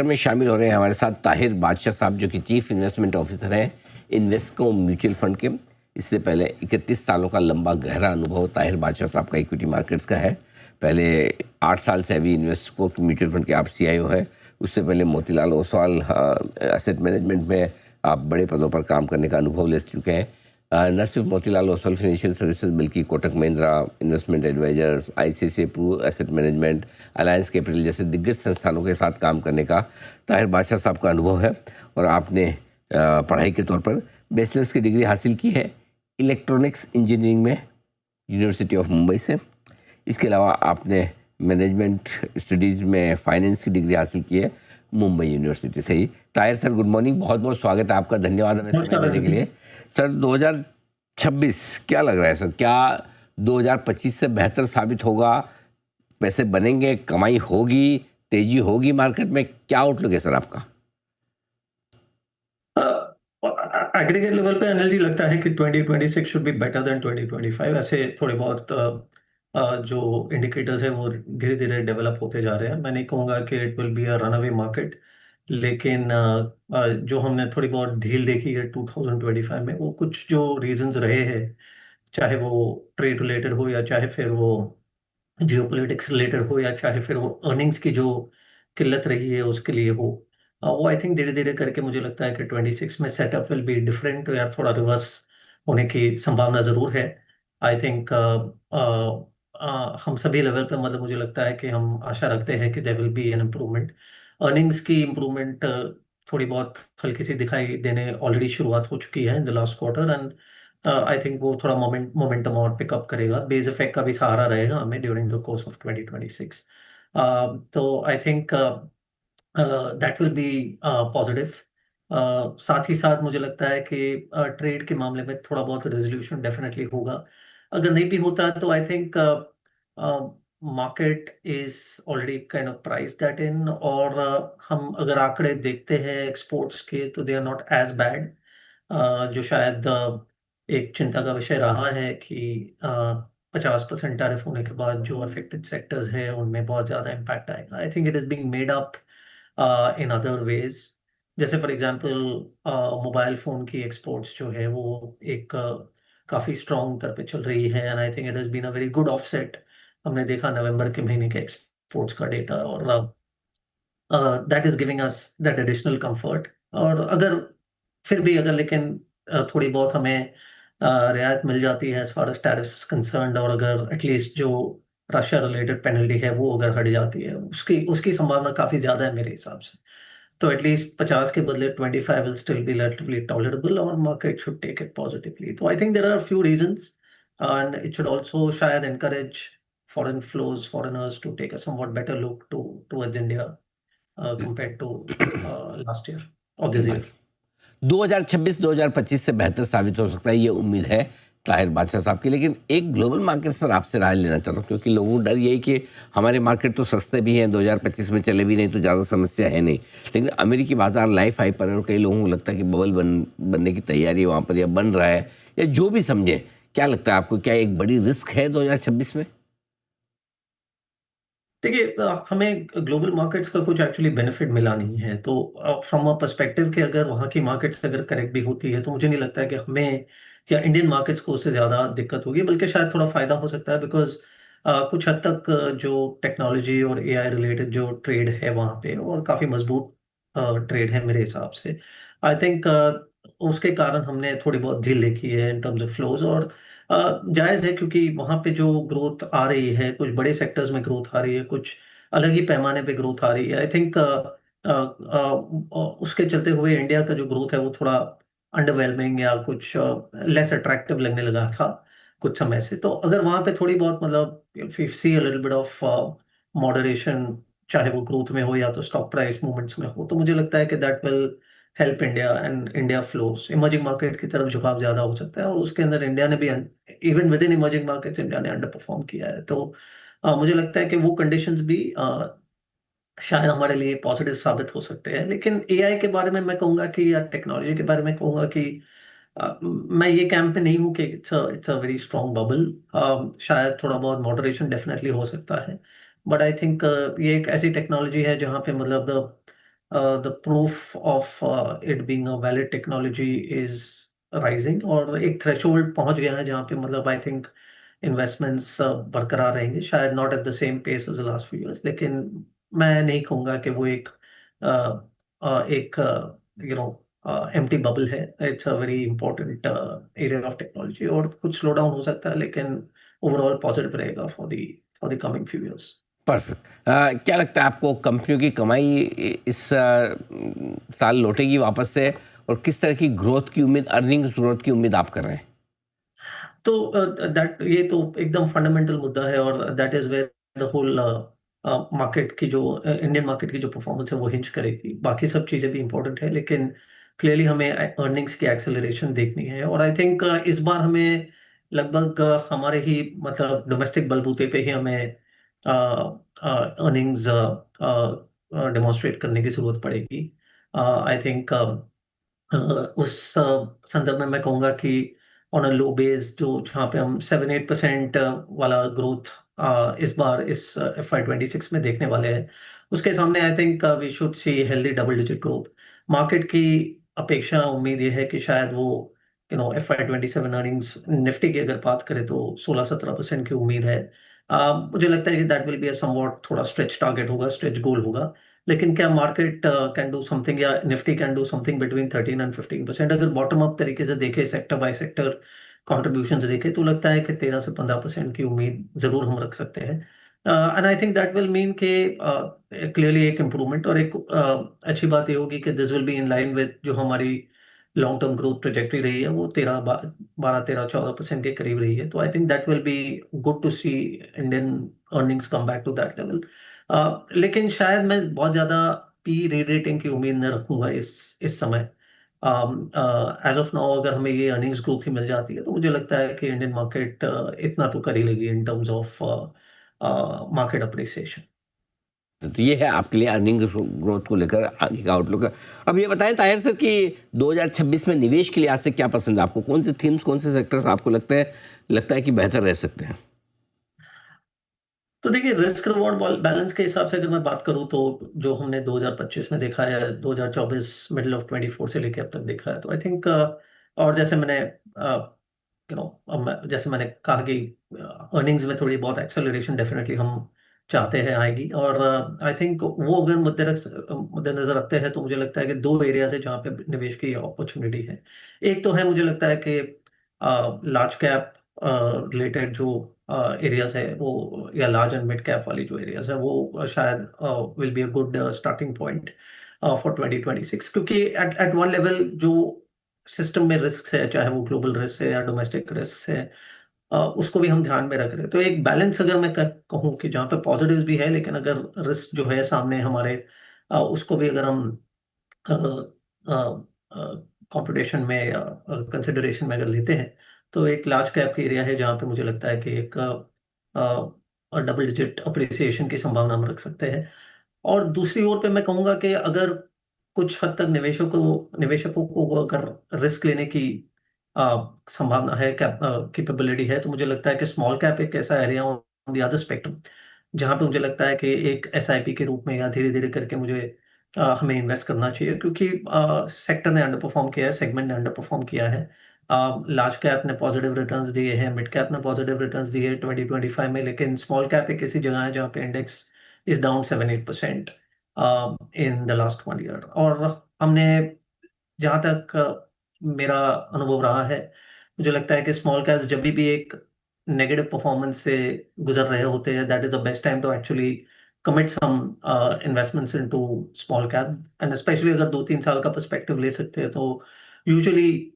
में शामिल हो रहे हैं हमारे साथ ताहिर बादशाह साहब, जो कि चीफ इन्वेस्टमेंट ऑफिसर हैं इन्वेस्को म्यूचुअल फंड के। इससे पहले 31 सालों का लंबा गहरा अनुभव ताहिर बादशाह साहब का इक्विटी मार्केट्स का है। पहले 8 साल से अभी इन्वेस्को म्यूचुअल फंड के आप सीईओ हैं। उससे पहले मोतीलाल ओसवाल एसेट मैनेजमेंट में आप बड़े पदों पर काम करने का अनुभव ले चुके हैं। न सिर्फ मोतीलाल ओसवाल फाइनेंशियल सर्विसेज, बल्कि Kotak Mahindra Investment Advisors, ICICI Pru Asset Management, Alliance Capital जैसे दिग्गज संस्थानों के साथ काम करने का ताहिर बादशाह साहब का अनुभव है। और आपने पढ़ाई के तौर पर बैचलर्स की डिग्री हासिल की है इलेक्ट्रॉनिक्स इंजीनियरिंग में यूनिवर्सिटी ऑफ मुंबई से। इसके अलावा आपने मैनेजमेंट स्टडीज़ में फाइनेंस की डिग्री हासिल की है मुंबई यूनिवर्सिटी से ही। ताहिर सर, गुड मॉर्निंग, बहुत बहुत स्वागत है आपका, धन्यवाद हमें समय देने के लिए। सर, 2026 क्या लग रहा है सर? क्या 2025 से बेहतर साबित होगा? पैसे बनेंगे, कमाई होगी, तेजी होगी मार्केट में? क्या आउटलुक है सर आपका? एग्रीगेट लेवल पे एनर्जी लगता है कि 2026 शुड बी बेटर देन 2025। ऐसे थोड़े बहुत जो इंडिकेटर्स है वो धीरे धीरे डेवलप होते जा रहे हैं। मैं नहीं कहूँगा कि it will be a runaway market, लेकिन जो हमने थोड़ी बहुत ढील देखी है 2025 में, वो कुछ जो रीजंस रहे हैं, चाहे वो ट्रेड रिलेटेड हो या चाहे फिर वो जियोपॉलिटिक्स रिलेटेड हो या चाहे फिर वो अर्निंग्स की जो किल्लत रही है उसके लिए हो, वो आई थिंक धीरे धीरे करके मुझे लगता है कि 26 में सेटअप विल बी डिफरेंट, या थोड़ा रिवर्स होने की संभावना जरूर है। आई थिंक हम सभी लेवल पे, मतलब मुझे लगता है कि हम आशा रखते हैं कि there will be an improvement. Earnings की इम्प्रूवमेंट थोड़ी बहुत हल्की सी दिखाई देने ऑलरेडी शुरुआत हो चुकी है in the last quarter, and I think वो थोड़ा मोमेंटम और पिकअप करेगा। बेस इफेक्ट का भी सहारा रहेगा हमें ड्यूरिंग द कोर्स ऑफ 2026। तो I think that will B positive. साथ ही साथ मुझे लगता है कि ट्रेड के मामले में थोड़ा बहुत रेजोल्यूशन डेफिनेटली होगा। अगर नहीं भी होता तो I think market is already kind of price that in, और हम अगर आंकड़े देखते हैं एक्सपोर्ट्स के तो they are not as bad. जो शायद एक चिंता का विषय रहा है कि 50% टैरिफ होने के बाद जो अफेक्टेड सेक्टर्स हैं उनमें बहुत ज़्यादा इम्पैक्ट आएगा। आई think it is being made up in other ways. जैसे फॉर एग्जांपल मोबाइल फ़ोन की एक्सपोर्ट्स जो है वो एक काफ़ी स्ट्रॉन्ग दर पे चल रही है, and I think it has been a very good offset. हमने देखा नवंबर के महीने के एक्सपोर्ट्स का डेटा, और that is giving us that additional comfort. और अगर फिर भी अगर लेकिन थोड़ी बहुत हमें रियायत मिल जाती है as far as tariffs concerned, और अगर एटलीस्ट जो रशिया रिलेटेड पेनल्टी है वो अगर हट जाती है, उसकी उसकी संभावना काफ़ी ज़्यादा है मेरे हिसाब से। तो एटलीस्ट 50 के बदले 25 will still be relatively tolerable, और market should take it positively. तो I think there are few reasons, and it should also शायद encourage foreign flows, foreigners to take a somewhat better look towards India compared to last year or this year. 2026-2025 से बेहतर साबित हो सकता है, ये उम्मीद है ताहिर बादशाह साहब की। लेकिन एक ग्लोबल मार्केट पर आपसे राय लेना चाहता हूँ, क्योंकि लोगों को डर यही कि हमारे मार्केट तो सस्ते भी हैं, 2025 में चले भी नहीं तो ज़्यादा समस्या है नहीं, लेकिन अमेरिकी बाजार लाइफ हाई पर है और कई लोगों को लगता है कि बबल बनने की तैयारी है वहाँ पर, या बन रहा है, या जो भी समझे। क्या लगता है आपको, क्या एक बड़ी रिस्क है 2026 में? देखिए, हमें ग्लोबल मार्केट्स का कुछ एक्चुअली बेनिफिट मिला नहीं है, तो फ्रॉम अ पर्सपेक्टिव कि अगर वहाँ की मार्केट्स अगर करेक्ट भी होती है तो मुझे नहीं लगता है कि हमें या इंडियन मार्केट्स को उससे ज़्यादा दिक्कत होगी, बल्कि शायद थोड़ा फायदा हो सकता है। बिकॉज कुछ हद तक जो टेक्नोलॉजी और एआई रिलेटेड जो ट्रेड है वहाँ पे, और काफ़ी मजबूत ट्रेड है मेरे हिसाब से। आई थिंक उसके कारण हमने थोड़ी बहुत ढील देखी है इन टर्म्स ऑफ फ्लोज, और जायज़ है क्योंकि वहाँ पे जो ग्रोथ आ रही है, कुछ बड़े सेक्टर्स में ग्रोथ आ रही है, कुछ अलग ही पैमाने पे ग्रोथ आ रही है। आई थिंक उसके चलते हुए इंडिया का जो ग्रोथ है वो थोड़ा अंडरवेलमिंग या कुछ लेस अट्रैक्टिव लगने लगा था कुछ समय से। तो अगर वहाँ पे थोड़ी बहुत, मतलब if you see a little bit of moderation, चाहे वो ग्रोथ में हो या तो स्टॉक प्राइस मूवमेंट्स में हो, तो मुझे लगता है कि that will help India, and India flows emerging market की तरफ झुकाव ज्यादा हो सकता है। और उसके अंदर इंडिया ने भी, even with in emerging markets, India ने अंडर परफॉर्म किया है। तो मुझे लगता है कि वो कंडीशंस भी शायद हमारे लिए पॉजिटिव साबित हो सकते हैं। लेकिन एआई के बारे में मैं कहूंगा कि, या टेक्नोलॉजी के बारे में कहूंगा कि मैं ये कैंप पे नहीं हूँ कि it's a very strong bubble. शायद थोड़ा बहुत मॉडरेशन डेफिनेटली हो सकता है, बट आई थिंक ये एक ऐसी टेक्नोलॉजी है जहाँ पे मतलब the proof of it being a valid technology is rising, और एक थ्रेशोल्ड पहुंच गया है जहाँ पे मतलब आई थिंक इन्वेस्टमेंट्स बरकरार रहेंगे, शायद not at the same pace as the last few years, लेकिन मैं नहीं कहूँगा कि वो एक यू नो एम्प्टी बबल है। It's a very important area of technology, और कुछ स्लो डाउन हो सकता है लेकिन ओवरऑल पॉजिटिव रहेगा for the coming few years. Perfect. क्या लगता है आपको कंपनियों की कमाई इस साल लौटेगी वापस से, और किस तरह की ग्रोथ की उम्मीद, अर्निंग्स ग्रोथ की उम्मीद आप कर रहे हैं? तो दैट ये तो एकदम फंडामेंटल मुद्दा है, और that is where the whole market की जो इंडियन मार्केट की जो परफॉर्मेंस है वो हिंज करेगी। बाकी सब चीज़ें भी इंपॉर्टेंट है, लेकिन क्लियरली हमें अर्निंग्स की एक्सेलरेशन देखनी है, और आई थिंक इस बार हमें लगभग हमारे ही मतलब डोमेस्टिक बलबूते पे ही हमें अर्निंग्स डेमोन्स्ट्रेट करने की जरूरत पड़ेगी। आई थिंक उस संदर्भ में मैं कहूँगा कि ऑन अ लो बेस जो जहाँ पे हम 7-8% वाला ग्रोथ इस बार इस FY26 में देखने वाले हैं, उसके सामने I think we should see healthy double digit growth. Market की अपेक्षा उम्मीद ये है कि शायद वो FY27 अर्निंग्स निफ्टी की अगर बात करें तो 16-17% की उम्मीद है। मुझे लगता है कि that will be a somewhat थोड़ा स्ट्रेच टारगेट होगा, स्ट्रेच गोल होगा। लेकिन क्या मार्केट कैन डू समथिंग, या Nifty can do something between 13 and 15%? अगर बॉटम अप तरीके से देखें, सेक्टर बाय सेक्टर कॉन्ट्रीब्यूशन देखें, तो लगता है कि 13 से 15% की उम्मीद जरूर हम रख सकते हैं। And I think that will mean के क्लियरली एक इम्प्रूवमेंट, और एक अच्छी बात ये होगी कि this will be in line with जो हमारी लॉन्ग टर्म ग्रोथ ट्रेजेक्टरी रही है, वो 12-13-14% के करीब रही है। तो I think that will be good to see Indian earnings come back to that level. लेकिन शायद मैं बहुत ज़्यादा पी रे रेटिंग की उम्मीद न रखूंगा इस समय। एज ऑफ नाउ अगर हमें ये अर्निंग्स ग्रोथ ही मिल जाती है तो मुझे लगता है कि इंडियन मार्केट इतना तो कर ही लेगी in terms of market appreciation. तो ये है आपके लिए अर्निंग ग्रोथ को लेकर आगे का आउटलुक। अब ये बताएं ताहिर सर कि 2026 में निवेश के लिए आज से क्या पसंद है आपको? कौन से थीम्स, कौन से सेक्टर्स आपको लगता है कि बेहतर रह सकते हैं? तो देखिए, रिस्क रिवॉर्ड बैलेंस के हिसाब से अगर मैं बात करूं तो जो हमने 2025 में देखा है, 2024 मिडिल ऑफ 24 से लेके अब तक देखा है, तो आई थिंक और जैसे मैंने जैसे मैंने कहा कि अर्निंग्स में थोड़ी बहुत एक्सेलरेशन डेफिनेटली हम चाहते हैं आएगी, और आई थिंक वो अगर मद्देनजर रखते हैं तो मुझे लगता है कि दो एरियाज है जहाँ पे निवेश की अपॉर्चुनिटी है। एक तो है, मुझे लगता है कि लार्ज कैप रिलेटेड जो एरियाज है वो, या लार्ज एंड मिड कैप वाली जो एरियाज है वो शायद will be a good starting point for 2026, क्योंकि एट एट वन लेवल जो सिस्टम में रिस्क है, चाहे वो ग्लोबल रिस्क है या डोमेस्टिक रिस्क है, उसको भी हम ध्यान में रख रहे हैं। तो एक बैलेंस अगर मैं कहूँ कि जहाँ पे पॉजिटिव्स भी है, लेकिन अगर रिस्क जो है सामने हमारे, उसको भी अगर हम कंपटीशन में या कंसिडरेशन में अगर लेते हैं, तो एक लार्ज कैप की एरिया है जहाँ पे मुझे लगता है कि एक डबल डिजिट अप्रिसिएशन की संभावना हम रख सकते हैं। और दूसरी ओर पे मैं कहूँगा कि अगर कुछ हद तक निवेशकों को अगर रिस्क लेने की संभावना है, कैपेबिलिटी है, तो मुझे लगता है कि स्मॉल कैप एक ऐसा area on the other spectrum जहाँ पे मुझे लगता है कि एक SIP के रूप में या धीरे धीरे करके मुझे हमें इन्वेस्ट करना चाहिए, क्योंकि सेक्टर ने अंडर परफॉर्म किया है, सेगमेंट ने अंडर परफॉर्म किया है। लार्ज कैप ने पॉजिटिव रिटर्न्स दिए हैं, मिड कैप ने पॉजिटिव रिटर्न्स दिए हैं 2025 में, लेकिन स्मॉल कैप एक ऐसी जगह है जहाँ पे index is down 7-8% in the last 1 year. और हमने, जहाँ तक मेरा अनुभव रहा है, मुझे लगता है कि स्मॉल कैप्स जब भी एक नेगेटिव परफॉर्मेंस से गुजर रहे होते हैं, that is the best time to actually commit some investments into small cap, and specially अगर 2-3 साल का पर्सपेक्टिव ले सकते हैं तो यूजुअली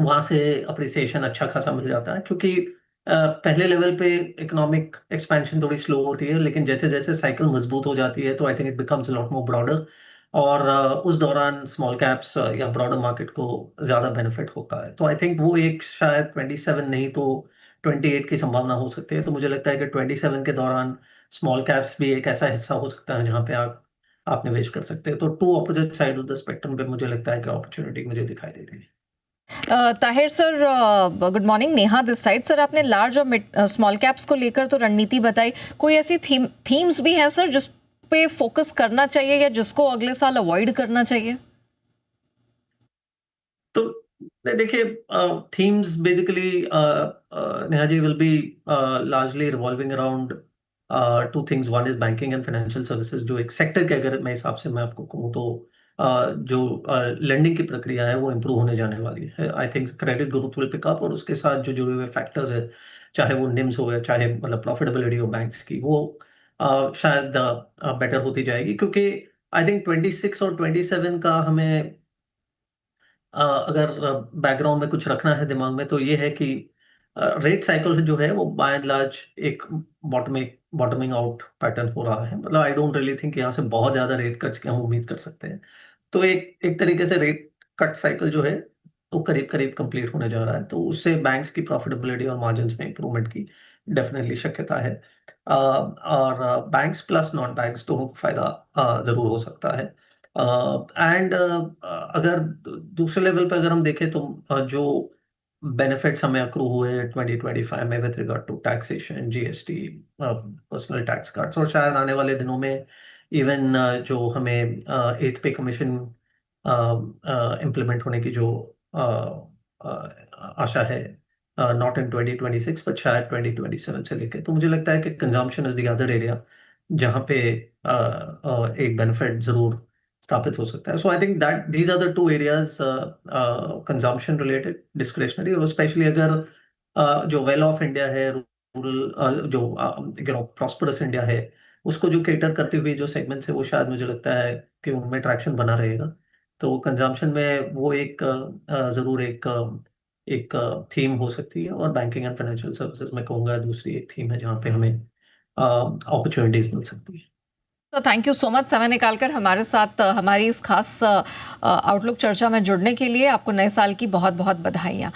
वहां से अप्रिसिएशन अच्छा खासा मिल जाता है, क्योंकि पहले लेवल पे इकोनॉमिक एक्सपेंशन थोड़ी स्लो होती है, लेकिन जैसे जैसे साइकिल मजबूत हो जाती है तो I think it becomes lot more broader, और उस दौरान स्मॉल कैप्स या ब्रॉडर मार्केट को ज़्यादा बेनिफिट होता है। तो आई थिंक वो एक शायद 27 नहीं तो 28 की संभावना हो सकती है। तो मुझे लगता है कि 27 के दौरान स्मॉल कैप्स भी एक ऐसा हिस्सा हो सकता है जहाँ पे आप निवेश कर सकते हैं। तो to opposite side of the spectrum पे मुझे लगता है कि अपॉर्चुनिटी मुझे दिखाई दे रही है। Tahir sir, good morning, Neha this side. Sir, आपने लार्ज और मिड स्मॉल कैप्स को लेकर तो रणनीति बताई, कोई ऐसी थीम्स भी है सर पे फोकस करना चाहिए या जिसको अगले साल अवॉइड करना चाहिए? तो देखिए, themes basically, Neha ji, will be largely revolving around two things. One is banking and financial services, जो एक सेक्टर के अगर मैं हिसाब से मैं आपको कहूँ तो जो लेंडिंग की प्रक्रिया है वो इम्प्रूव होने जाने वाली है। I think credit growth will pick up, और उसके साथ जो जुड़े हुए फैक्टर्स है, चाहे वो निम्स हो या चाहे मतलब प्रॉफिटेबिलिटी हो बैंक्स की, वो शायद बेटर होती जाएगी, क्योंकि आई थिंक 26 और 27 का हमें अगर बैकग्राउंड में कुछ रखना है दिमाग में, तो ये है कि रेट साइकिल जो है वो बाय एंड लार्ज एक बॉटमिंग आउट पैटर्न हो रहा है। मतलब आई डोंट रियली थिंक यहाँ से बहुत ज्यादा रेट कट्स की हम उम्मीद कर सकते हैं। तो एक एक तरीके से रेट कट साइकिल जो है वो करीब करीब कंप्लीट होने जा रहा है, तो उससे बैंक्स की प्रॉफिटेबिलिटी और मार्जिन्स में इंप्रूवमेंट की डेफिनेटली शक्यता है। और बैंक्स प्लस नॉन बैंक्स दोनों को फायदा जरूर हो सकता है। एंड अगर दूसरे लेवल पे अगर हम देखें तो जो बेनिफिट्स हमें अक्रू हुए 2025 में with regard to taxation, GST, personal tax cuts, और शायद आने वाले दिनों में इवन जो हमें एथ पे कमीशन इम्प्लीमेंट होने की जो आशा है, नॉट इन 2026 बट शायद 2027 से लेके, तो मुझे लगता है कि consumption is the other area जहाँ पे एक बेनिफिट जरूर स्थापित हो सकता है। So I think that these are the two areas, consumption related, discretionary, और स्पेशली अगर जो वेल ऑफ इंडिया है, रूरल, जो प्रॉस्परस इंडिया है, उसको जो केटर करते हुए जो सेगमेंट्स है, वो शायद मुझे लगता है कि उनमें ट्रैक्शन बना रहेगा। तो कंजम्पशन में वो एक जरूर एक थीम हो सकती है, और बैंकिंग एंड फाइनेंशियल सर्विसेज में कहूँगा दूसरी एक थीम है जहाँ पे हमें अपॉर्चुनिटीज मिल सकती है। तो थैंक यू सो मच समय निकालकर हमारे साथ हमारी इस खास आउटलुक चर्चा में जुड़ने के लिए। आपको नए साल की बहुत बहुत बधाइयाँ।